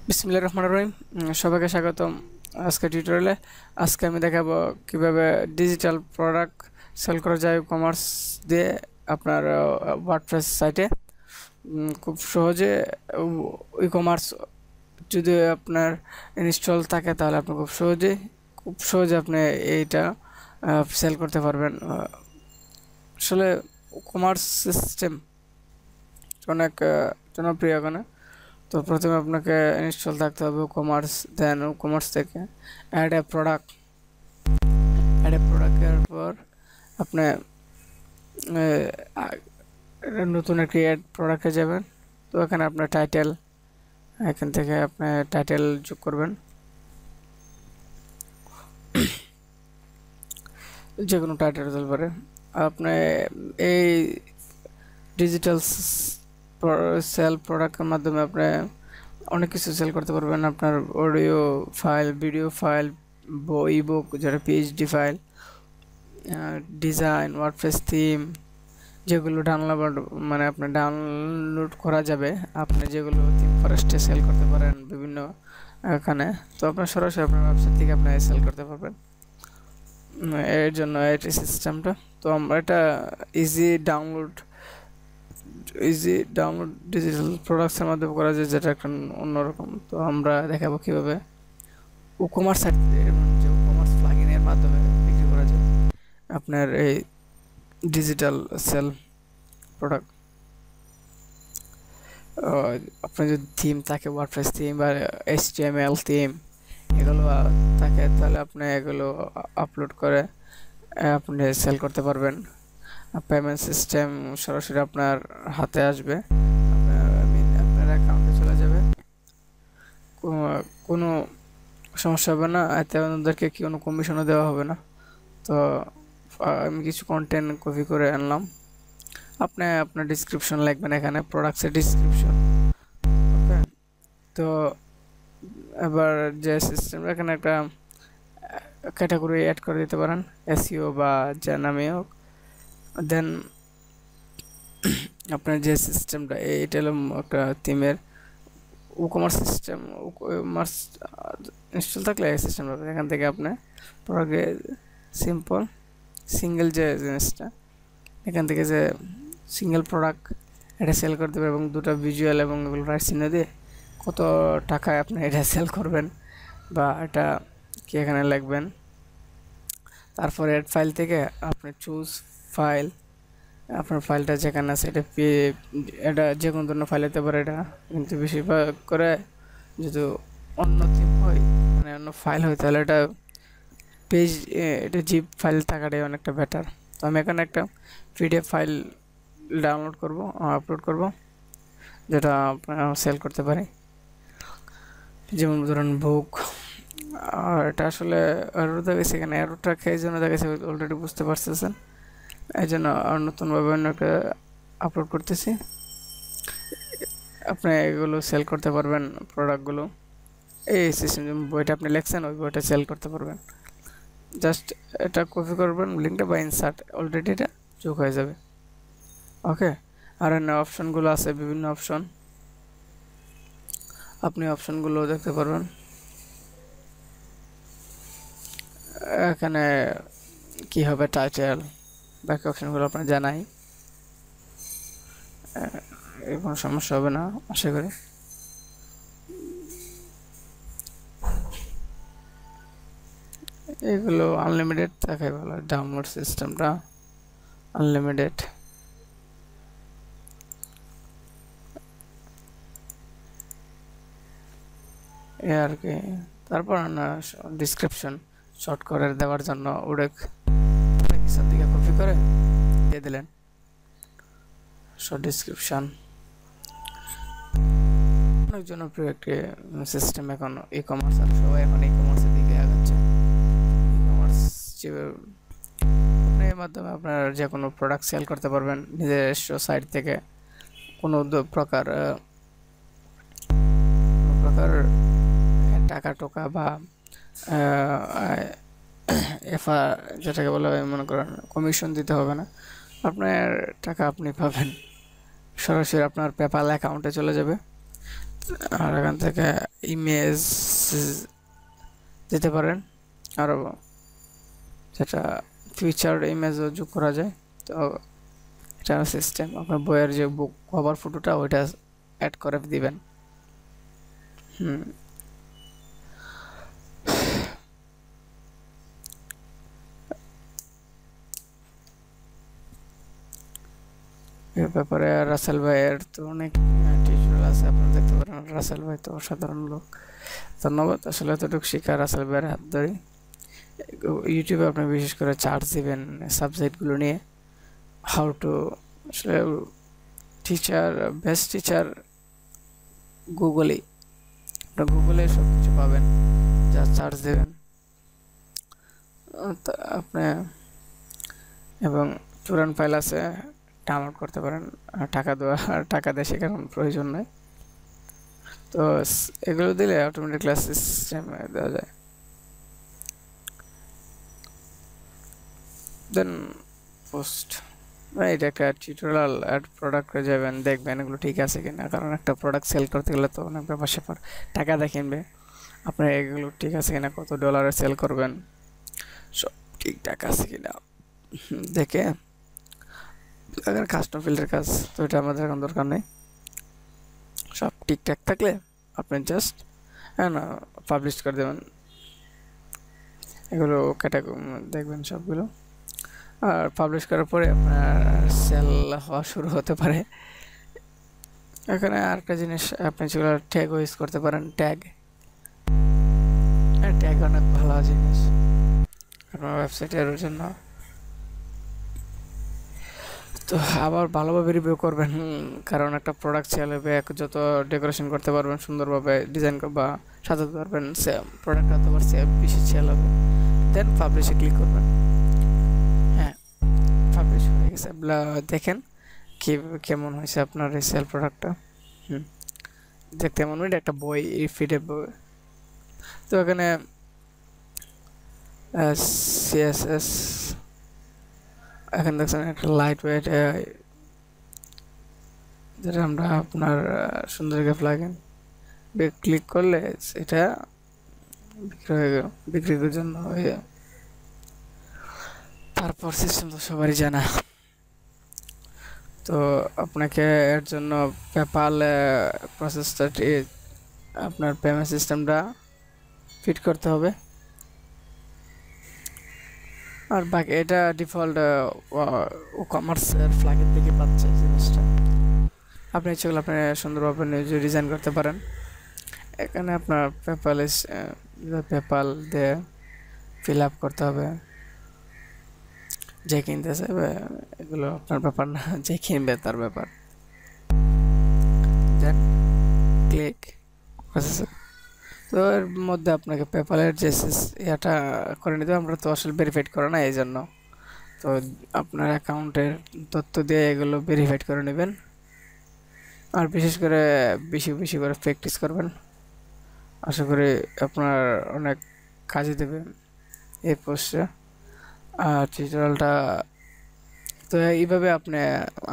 বিসমিল্লাহির রহমানির রহিম। সবাইকে স্বাগতম আজকে টিউটোরিয়ালে। আজকে আমি দেখাবো কিভাবে ডিজিটাল প্রোডাক্ট সেল করা যায় কমার্স দিয়ে আপনার ওয়ার্ডপ্রেস সাইটে। খুব সহজে ই কমার্স যদি আপনার ইনস্টল থাকে তাহলে আপনি খুব সহজে আপনি এইটা সেল করতে পারবেন। আসলে কমার্স সিস্টেম অনেক জনপ্রিয় এখানে। তো প্রথমে আপনাকে ইনস্টল থাকতে হবে কমার্স, দেন কমার্স থেকে অ্যাড এ প্রোডাক্টের পর আপনি নতুন একটি অ্যাড প্রোডাক্টে যাবেন। তো এখানে আপনার টাইটেল, এখান থেকে আপনি টাইটেল যোগ করবেন, যে কোনো টাইটেল হতে পারে। আপনি এই ডিজিটাল সেল প্রোডাক্টের মাধ্যমে আপনি অনেক কিছু সেল করতে পারবেন। আপনার audio file, video file, ebook যেটা PhD file, design, WordPress theme, যেগুলো ডাউনলোড করা যাবে, আপনি যেগুলো থিম ফরেস্টে সেল করতে পারেন বিভিন্ন এখানে। তো আপনার সরাসরি আপনার ওয়েবসাইট থেকে আপনি সেল করতে পারবেন। এর জন্য এটি সিস্টেমটা। তো আমরা এটা ইজি ডাউনলোড ডিজিটাল প্রোডাক্টসের মাধ্যমে করা যায়, যেটা একটা অন্যরকম। তো আমরা দেখাবো কীভাবে কমার্স সাইট, যে কমার্স প্লাগইনের মাধ্যমে বিক্রি করা যায় আপনার এই ডিজিটাল সেল প্রোডাক্ট। আপনার যদি থিম থাকে, ওয়ার্ডপ্রেস থিম বা এইচটিএমএল থিম এগুলো থাকে, তাহলে আপনি এগুলো আপলোড করে আপনি সেল করতে পারবেন। পেমেন্ট সিস্টেম সরাসরি আপনার হাতে আসবে, আপনার অ্যাকাউন্টে চলে যাবে, কোনো সমস্যা হবে না। এতে ওদেরকে কোনো কমিশনও দেওয়া হবে না। তো আমি কিছু কন্টেন্ট কপি করে আনলাম। আপনি আপনার ডিসক্রিপশন লিখবেন এখানে, প্রোডাক্টসের ডিসক্রিপশন। ওকে, তো এবার যে সিস্টেম, এখানে একটা ক্যাটাগরি অ্যাড করে দিতে পারেন, এসইও বা যে নামে হোক। দেন আপনার যে সিস্টেমটা, এটা হলো একটা থিমের কমার্স সিস্টেম। কমার্স ইনস্টল থাকলে এই সিস্টেম পাবেন। এখান থেকে আপনি প্রোডাক্টে সিম্পল সিঙ্গেল যে জিনিসটা, এখান থেকে যে সিঙ্গেল প্রোডাক্ট এটা সেল করতে পারবেন, এবং দুটো ভিজুয়াল এবং এগুলো রাইট চিহ্ন দিয়ে কত টাকায় আপনি এটা সেল করবেন বা এটা কি এখানে লিখবেন। তারপরে অ্যাড ফাইল থেকে আপনি চুজ ফাইল, আপনার ফাইলটা যেখানে আছে এটা যে কোনো ধরনের ফাইল হতে পারে। এটা কিন্তু বেশিরভাগ করে যদি অন্য থিম হয়, মানে অন্য ফাইল হয়, তাহলে এটা জিপ ফাইল থাকাটাই অনেকটা বেটার। তো আমি এখানে একটা পিডিএফ ফাইল ডাউনলোড করব, আপলোড করব, যেটা সেল করতে পারি। যেমন ধরুন বুক। আর এটা আসলে এরর দেখেছি, এখানে এররটা খেয়ে জন্য দেখেছি, অলরেডি বুঝতে পারতেছেন। এই জন্য আর নতুনভাবে অন্য একটা আপলোড করতেছি। আপনি এগুলো সেল করতে পারবেন, প্রোডাক্টগুলো এই সিস্টেম। যেমন বইটা আপনি লিখছেন, ওই বইটা সেল করতে পারবেন। জাস্ট এটা কপি করবেন লিঙ্কটা বা ইনসার্ট, অলরেডি এটা যোগ হয়ে যাবে। ওকে, আর এখানে অপশনগুলো আছে, বিভিন্ন অপশন, আপনি অপশনগুলো দেখতে পারবেন। এখানে কি হবে টাইটেল, বাকি অপশনগুলো আপনার জানাই, কোনো সমস্যা হবে না আশা করি। এগুলো আনলিমিটেড থাকে, ভালো ডাউনলোড সিস্টেমটা আনলিমিটেড। এ আর কি। তারপর ডিসক্রিপশন শর্ট করে দেওয়ার জন্য কিছুর দিকে কপি করে দিয়ে দিলেন শর্ট ডিসক্রিপশন। অনেক জনপ্রিয় একটি সিস্টেম এখন ই কমার্স, আর সবাই এখন ই কমার্সের দিকে আগাচ্ছে। ই কমার্স এর মাধ্যমে আপনার যে কোনো প্রোডাক্ট সেল করতে পারবেন নিজস্ব সাইট থেকে। কোনো প্রকার টাকা টোকা বা যেটাকে বলা হয়, মনে করেন কমিশন দিতে হবে না। আপনার টাকা আপনি পাবেন, সরাসরি আপনার পেপ্যাল অ্যাকাউন্টে চলে যাবে। আর এখান থেকে ইমেজ দিতে পারেন, আরও যেটা ফিচার ইমেজও যোগ করা যায়। তো এটা সিস্টেম, আপনার বইয়ের যে বুক কভার ফটোটা ওইটা অ্যাড করে দিবেন। এর ব্যাপারে রাসেল ভাইয়ের তো অনেক টিউটোরিয়াল আছে, আপনারা দেখতে পারেন। রাসেল ভাই তো অসাধারণ লোক, ধন্যবাদ। আসলে এতটুকু শিখা রাসেল ভাইয়ের হাত ধরে। ইউটিউবে আপনি বিশেষ করে চার্জ দিবেন সাবজেক্টগুলো নিয়ে, হাউ টু, আসলে টিচার, বেস্ট টিচার গুগলেই, আপনার গুগলে সব কিছু পাবেন, যা চার্জ দেবেন আপনি। এবং স্টুডেন্ট ফাইল আছে, ডাউনলোড করতে পারেন, টাকা দিয়ে শেখার কোনো প্রয়োজন নেই। তো এগুলো দিলে অটোমেটিক ক্লাস সিস্টেমে দেওয়া যায়। দেন পোস্ট, এটা একটা টিউটোরিয়াল অ্যাড প্রোডাক্টে যাবেন, দেখবেন এগুলো ঠিক আছে কিনা, কারণ একটা প্রোডাক্ট সেল করতে গেলে তো অনেক ব্যাপার স্যাপার, টাকা দেখিনবে আপনার এগুলো ঠিক আছে কিনা, কত ডলারে সেল করবেন, সব ঠিকঠাক আছে কিনা দেখে। আগে কাস্টম ফিল্ডের কাজ তো এটা আমাদের এখন দরকার নেই, সব ঠিকঠাক থাকলে আপনি জাস্ট না পাবলিশ করে দেবেন, এগুলো ক্যাটাগরি দেখবেন সবগুলো। আর পাবলিশ করার পরে আপনার সেল হওয়া শুরু হতে পারে। এখানে আরেকটা জিনিস, আপনি যেগুলো ট্যাগ ইউজ করতে পারেন, ট্যাগ অনেক ভালো জিনিস আপনার ওয়েবসাইটের জন্য। তো আবার ভালোভাবে রিভিউ করবেন, কারণ একটা প্রোডাক্ট সেল হবে, যত ডেকোরেশন করতে পারবেন, সুন্দরভাবে ডিজাইন বা সাজাতে পারবেন, প্রোডাক্টটা তোমার বেশি সেল হবে। দেন পাবলিশে ক্লিক করবেন। হ্যাঁ, পাবলিশ হয়ে গেছে, দেখেন কেমন হয়েছে আপনার এই সেল প্রোডাক্টটা। দেখতে এমন একটা বই, ফিডে বই। তো এখানে সিএসএস, এখন দেখছেন একটা লাইট ওয়েট, যেটা আমরা আপনার সুন্দর প্লাগইন ক্লিক করলে এটা বিক্রির জন্য হয়ে। তারপর সিস্টেম তো সবারই জানা, তো আপনাকে এর জন্য পেপাল প্রসেসটা, আপনার পেমেন্ট সিস্টেমটা ফিট করতে হবে। আর বাকি এটা ডিফল্ট কমার্সের ফ্ল্যাগের দিকে পাচ্ছে জিনিসটা, আপনি ইচ্ছেগুলো আপনি সুন্দরভাবে নিজে ডিজাইন করতে পারেন। এখানে আপনার পেপাল দিয়ে ফিল আপ করতে হবে, যে কিনতে চাইবে এগুলো আপনার ব্যাপার না, যে কিনবে তার ব্যাপার। দেন ক্লিক প্রসেস। তো এর মধ্যে আপনাকে পেপালের যে এটা করে নিতে হবে, আমরা তো আসলে ভেরিফাইড করে না, এই জন্য। তো আপনার অ্যাকাউন্টের তথ্য দিয়ে এগুলো ভেরিফাইড করে নেবেন, আর বিশেষ করে বেশি বেশি করে প্র্যাকটিস করবেন, আশা করি আপনার অনেক কাজে দেবে এই পোস্টে। আর টিউটোরিয়ালটা তো এইভাবে আপনি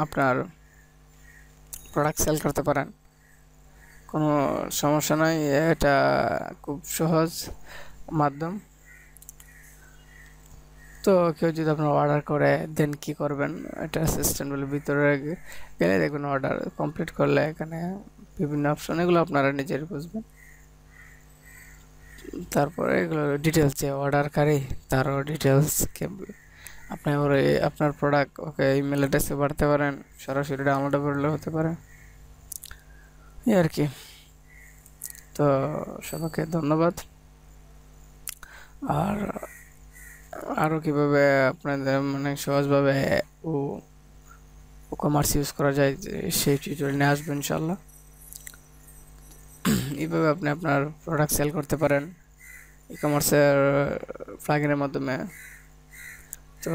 আপনার প্রোডাক্ট সেল করতে পারেন, কোনো সমস্যা নাই, এটা খুব সহজ মাধ্যম। তো কেউ যদি আপনার অর্ডার করে দেন কি করবেন, এটা সিস্টেমগুলোর ভিতরে গেলে দেখবেন অর্ডার কমপ্লিট করলে এখানে বিভিন্ন অপশন, এগুলো আপনারা নিজেরই বুঝবেন। তারপরে এগুলো ডিটেলস, যে অর্ডারকারী তারও ডিটেলস, আপনি আপনার প্রোডাক্ট ওকে ইমেল অ্যাড্রেসে পাঠাতে পারেন, সরাসরি ডাউনলোড করলে হতে পারে, এই আর কি। তো সবাইকে ধন্যবাদ। আর আরও কীভাবে আপনাদের মানে সহজভাবে কমার্স ইউজ করা যায় সেই টিউটোরিয়াল নিয়ে আসবেন ইনশাল্লাহ। এইভাবে আপনি আপনার প্রোডাক্ট সেল করতে পারেন ই কমার্সের প্লাগইনের মাধ্যমে। তো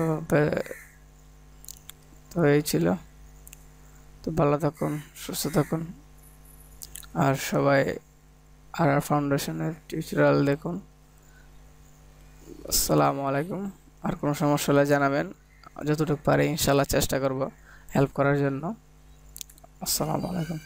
তো এই ছিল। তো ভালো থাকুন, সুস্থ থাকুন, আর সবাই আর ফাউন্ডেশনের টিউটোরিয়াল দেখুন। আসসালামু আলাইকুম। আর কোনো সমস্যা হলে জানাবেন, যতটুকু পারি ইনশাল্লাহ চেষ্টা করব হেল্প করার জন্য। আসসালামু আলাইকুম।